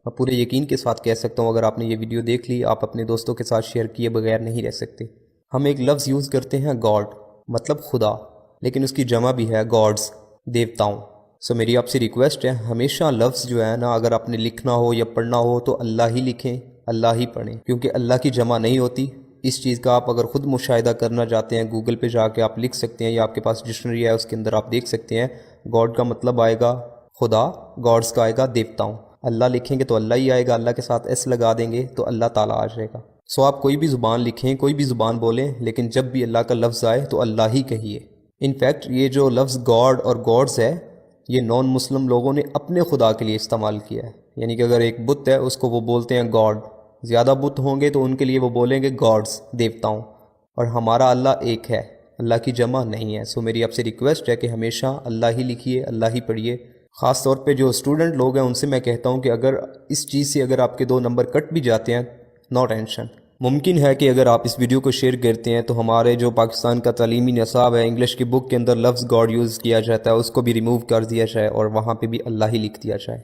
میں پورے یقین کے ساتھ کہہ سکتا ہوں اگر آپ نے یہ ویڈیو دیکھ لی آپ اپنے دوستوں کے ساتھ شیئر کیے بغیر نہیں رہ سکتے۔ ہم ایک لفظ یوز کرتے ہیں گاڈ، مطلب خدا، لیکن اس کی جمع بھی ہے گاڈز، دیوتاؤں۔ سو میری آپ سے ریکویسٹ ہے ہمیشہ لفظ جو ہے نا اگر آپ نے لکھنا ہو یا پڑھنا ہو تو اللہ ہی لکھیں، اللہ ہی پڑھیں، کیونکہ اللہ کی جمع نہیں ہوتی۔ اس چیز کا آپ اگر خود مشاہدہ کرنا چاہتے ہیں گوگل پہ جا کے آپ لکھ سکتے ہیں، یا آپ کے پاس ڈکشنری ہے اس کے اندر آپ دیکھ سکتے ہیں۔ گاڈ کا مطلب آئے گا خدا، گاڈز کا آئے گا دیوتاؤں۔ اللہ لکھیں گے تو اللہ ہی آئے گا، اللہ کے ساتھ ایس لگا دیں گے تو اللہ تعالیٰ آ جائے گا۔ سو آپ کوئی بھی زبان لکھیں، کوئی بھی زبان بولیں، لیکن جب بھی اللہ کا لفظ آئے تو اللہ ہی کہیے۔ انفیکٹ یہ جو لفظ گاڈ اور گاڈز ہے یہ نان مسلم لوگوں نے اپنے خدا کے لیے استعمال کیا ہے، یعنی کہ اگر ایک بت ہے اس کو وہ بولتے ہیں گاڈ، زیادہ بت ہوں گے تو ان کے لیے وہ بولیں گے گاڈز، دیوتاؤں، اور ہمارا اللہ ایک ہے، اللہ کی جمع نہیں ہے۔ سو میری آپ سے ریکویسٹ ہے کہ ہمیشہ اللہ ہی لکھیے، اللہ ہی پڑھیے۔ خاص طور پہ جو اسٹوڈنٹ لوگ ہیں ان سے میں کہتا ہوں کہ اگر اس چیز سے اگر آپ کے 2 نمبر کٹ بھی جاتے ہیں، نو ٹینشن۔ ممکن ہے کہ اگر آپ اس ویڈیو کو شیئر کرتے ہیں تو ہمارے جو پاکستان کا تعلیمی نصاب ہے انگلش کی بک کے اندر لفظ گاڈ یوز کیا جاتا ہے اس کو بھی ریموو کر دیا جائے اور وہاں پہ بھی اللہ ہی لکھ دیا جائے۔